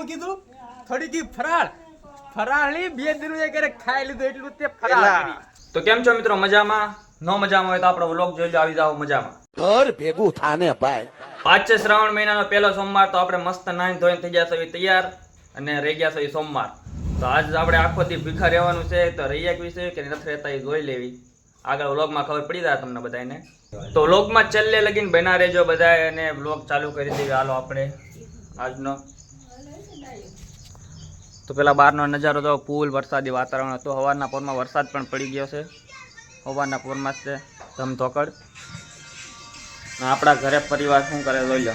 હું કીધું થોડી કી ફરાળી 2 દિન કરે ખાઈ લીધું એટલું તે ફરાળ કરી. તો કેમ છો મિત્રો, મજામાં? નો મજામાં હોય તો આપણો વ્લોગ જોઈ લો, આવી જાવ મજામાં. ઘર ભેગું થાને ભાઈ. આજ છે શ્રાવણ મહિનાનો પહેલો સોમવાર, તો આપણે મસ્ત નાઈન ધોઈને થઈ ગયા છે તૈયાર અને રહી ગયા છે સોમવાર. તો આજ આપણે આખો દી ભીખા રહેવાનું છે, તો રહીએ કે વિશે કે નથી રહેતા એ જોઈ લેવી. આગળ વ્લોગમાં ખબર પડી જાય તમને બધાને. તો વ્લોગમાં છેલ્લે લગીને બના રહેજો બધાએ અને વ્લોગ ચાલુ કરી દેવી. હાલો આપણે આજનો તો પેલા બહારનો નજારો તો ફૂલ વરસાદી વાતાવરણ હતું. સવારના પોરમાં વરસાદ પણ પડી ગયો છે, સવારના પોરમાં જ છે ધમધોકડ. આપણા ઘરે પરિવાર શું કરે જોઈ લો.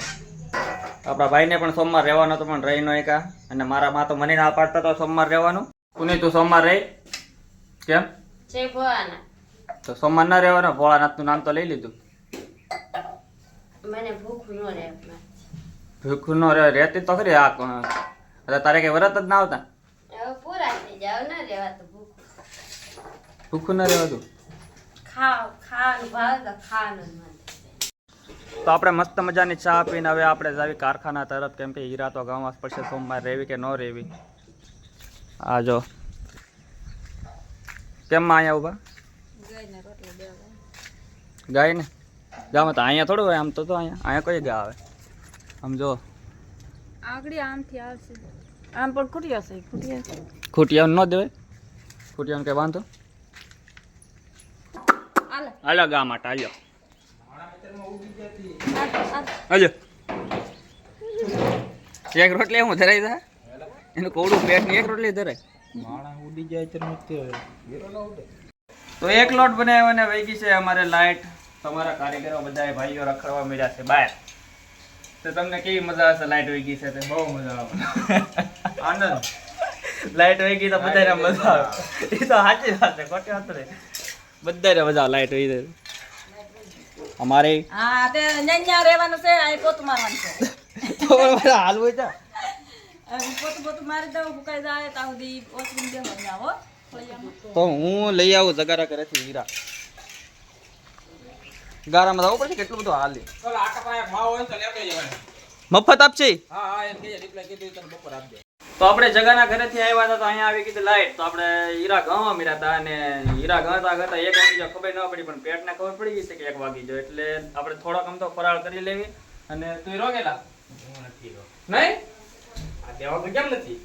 આપણા ભાઈને પણ સોમવાર રહેવાનો હતો પણ રહી નો એકા, અને મારા માં તો મને ના પાડતા તો સોમવાર રહેવાનું. કુની તું સોમવાર રહી કેમ? તો સોમવાર ના રહેવાનો. ભોળાનાથ નું નામ તો લઈ લીધું. મને ભૂખ ન રહે. ભૂખ નો રહેતી તો ખરી. આ તારે કઈ વરત જ ના આવતા? પૂરા થઈ જાવ ના રહેવાતું ભૂખ ના રહેવાતું. ખાવાનું ભાવ તો ખાવાનું જ મન થાય. તો આપણે મસ્ત મજાની ચા પીને હવે આપણે જાવી કારખાના તરફ, કેમ કે હીરા તો ગામમાં પડશે સોમવાર રહેવી કે ન રહેવી. આ જો કેમ માં અહીંયા ઉભા ગાય ને ગામ તો અહીંયા થોડું હોય. આમ તો અહીંયા કોઈ ગા આવે. આમ જો આગળ આમથી આવશે. આમ પણ ખૂટ્યા છે. ખૂટિયા ન દેવાય. ખૂટિયા કઈ વાંધો હાલો ગા માટે હાલો હાલો. એક રોટલી હું ધરાઈ જાય એનું કોવડું પેટ ની એક રોટલી ધરાય. તો એક લોટ બનાવ્યો અને વહી ગઈ છે અમારે લાઈટ. તમારા કારીગરો બધા ભાઈઓ રખડવા મળ્યા છે બહાર. તો તમને કેવી મજા આવશે? લાઈટ વહી ગઈ છે તો બહુ મજા આવે. આનંદ. લાઈટ વહી ગઈ તો બધાને મજા આવે. એ તો સાચી વાત છે, ખોટી વાત નહીં. બધાને મજા આવે લાઈટ વહી જાય. અમારે હા તે નન્યા રહેવાનું છે. આ પોત મારવાનું છે. હાલ હોય તા પોત મારી દઉં. ફૂકાઈ જાય ત્યાં સુધી ઓછું દેવાનું આવો. તો હું લઈ આવું જગારા ઘરેથી હીરા. ગારામાં જવું પડશે કેટલું બધું હાલી. મફત આપશે. તો આપણે જગાના ઘરેથી આવ્યા હતા તો અહીંયા આવી ગઈ લાઈટ. તો આપણે હીરા ગાવા મળ્યા હતા અને હીરા ગાતા ગાતા 1 વાગી જાય ખબર ન પડી, પણ પેટને ખબર પડી ગઈ છે કે 1 વાગી જાય. એટલે આપણે થોડોક આમ તો ફરાળ કરી લેવી. અને તું રોકેલા નહીં આ દેવા તો કેમ નથી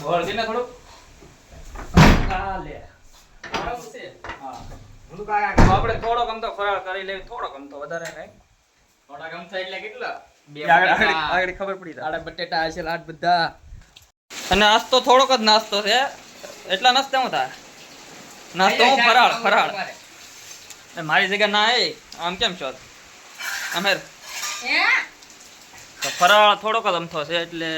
બોલ દે ને થોડું. લે બરાબર છે. હા આપણે થોડોક આમ તો ફરાળ કરી લેવી. થોડોક આમ તો વધારે નહીં. થોડાક આમ થાય એટલે કેટલા આગળ ખબર પડી જાય. બટેટા છે લાટ બધા. અને નાસ્તો થોડોક જ નાસ્તો છે. એટલા નાસ્તા હું થાય નાસ્તો હું ફરાળ. મારી જગ્યા ના એ આમ કેમ છો અમેર? તો ફરાળ થોડોક જ અમથો છે એટલે.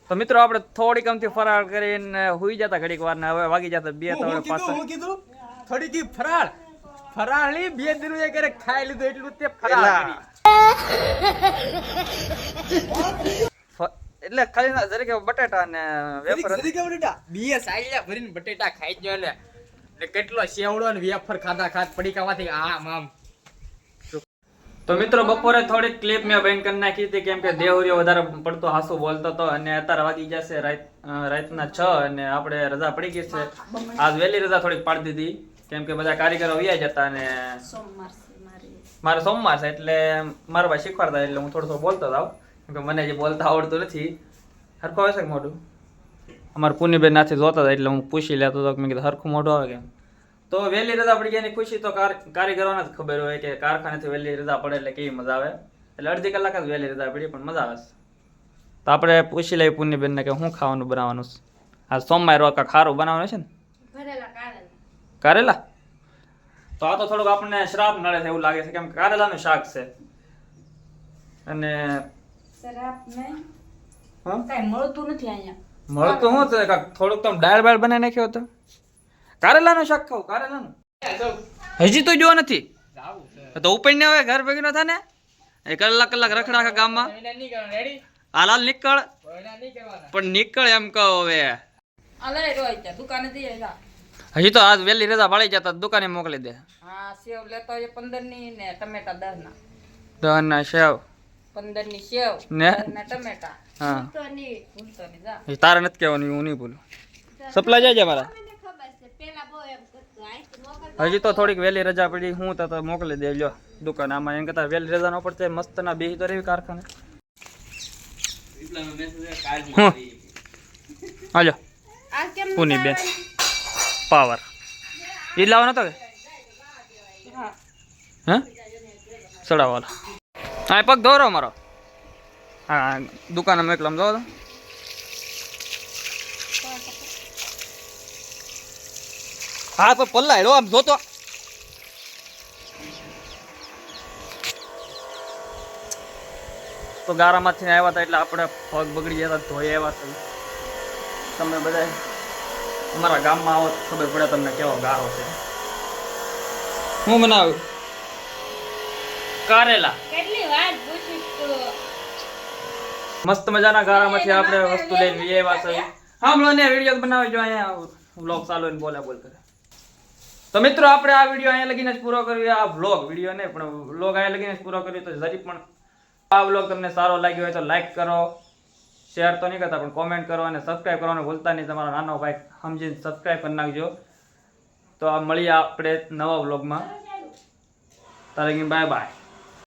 તો મિત્રો આપણે થોડીક અમથી ફરાળ કરીને હુઈ જતા ઘડીક વાર ને હવે વાગી જતા 2 3 પાછા. હું કીધું થોડી કી ફરાળી 2 દિન કરે ખાઈ લીધું એટલું તે ફરાળ કરી. એટલે ખાલી ના જરીકે બટેટા ને વેફર બીએ સાઈલા ભરીને બટેટા ખાઈ ગયો એટલે કેટલો સેવડો ને વેફર ખાધા પડીકામાંથી આમ આમ. તો મિત્રો બપોરે થોડીક ક્લિપ મેં બેન કરી નાખી હતી, કેમ કે દેવરીઓ વધારે પડતો હાસુ બોલતો હતો. અને અત્યારે વાગી જશે રાતના 6 અને આપણે રજા પડી ગઈ છે. આજ વહેલી રજા થોડીક પાડી દીધી, કેમ કે બધા કારીગરો વ્યાજ હતા અને મારે સોમવાર છે એટલે મારા ભાઈ શીખવાડતા એટલે હું થોડું બોલતો હતો. કેમ કે મને જે બોલતા આવડતું નથી. હરખું આવે છે કે મોઢું? અમારે પુનીબેન નાથી જોતા હતા એટલે હું પૂછી લેતો હતો કે મેં કીધું હરખું મોઢું આવે કેમ. તો વહેલી રજા પડી ગયાની ખુશી તો કારીગરોને જ ખબર હોય કે કારખાનેથી વહેલી રજા પડે એટલે કેવી મજા આવે. એટલે અડધી કલાક જ વહેલી રજા પડી પણ મજા આવે છે. તો આપણે પૂછી લઈએ પુનીબેનને કે શું ખાવાનું બનાવવાનું છે. આ સોમવાર રોકા ખારું બનાવવાનું છે ને? કારેલા. તો આ તો થોડુંક આપણને શ્રાપ નડે છે એવું લાગે છે, કેમ કે કારેલાનું શાક છે. અને કઈ મળતું નથી અહીંયા. મળતું શું છે થોડુંક તો દાળ બાળ બનાવી નાખ્યો હતો. કારેલાનું શાક ખાવું કારેલાનું હજી તો જો નથી તો ઉપર ને હવે ઘર ભેગી ન થાય ને એ કલાક રખડા ગામમાં. હાલ નીકળ પણ નીકળ એમ કહો હવે. દુકાને જઈએ. હજી તો આજ વહેલી રજા પાડી જતા દુકાને મોકલી દે. હા સેવ લેતો 15 ની ને ટમેટા 10 ના. 10 ના સેવ 15 ની સેવ ને? ના ટમેટા હા તો નહીં ભૂલતો નહીં જા એ તારે નથી કહેવાનું હું નહીં બોલું સપ્લાય જાય છે મારા મને ખબર છે પેલા બહુ એમ કરતું આઈ મોકલ હજી તો થોડીક વહેલી રજા પડી હું તો મોકલી દેજો દુકાન આમાં એમ કરતા વહેલી રજા ન પડતી મસ્ત ના બેહી તો રહેવી કારખાને હાલો આ કેમ પુની બેન પાવર એ લાવવાનો તો કે હા હે સડાવાલો હા પગ ધોરો મારો હા દુકાનમાં એકલા દો તો હા પણ પલ્લા હેડો આમ જોતો તો ગારામાંથી આવ્યા હતા એટલે આપણે પગ બગડી ગયા હતા ધોઈ આવ્યા હતા તમે બધા અમારા ગામમાં આવો તો ખબર પડે તમને કેવો ગારો છે હું બનાવ્યું કારેલા કેટલી વાર પૂછીશ તું મસ્ત મજાના ગારામાંથી આપણે વસ્તુ લઈને આવ્યા છે હા ને વિડીયો બનાવી જો અહીંયા વ્લોગ ચાલુ ને બોલે બોલ કરે તો મિત્રો આપણે આ વિડીયો અહીંયા લગીને જ પૂરો કર્યો આ વ્લોગ વિડીયો નહીં પણ વ્લોગ અહીંયા લગીને જ પૂરો કર્યો તો જરી પણ આ વ્લોગ તમને સારો લાગ્યો હોય તો લાઈક કરો શેર તો નહીં કરતા પણ કોમેન્ટ કરો અને સબસ્ક્રાઈબ કરવાનું ભૂલતા નહીં તમારો નાનો ભાઈ સમજીને સબસ્ક્રાઈબ કરી નાખજો તો આ મળીએ આપણે નવા વ્લોગમાં તારે બાય બાય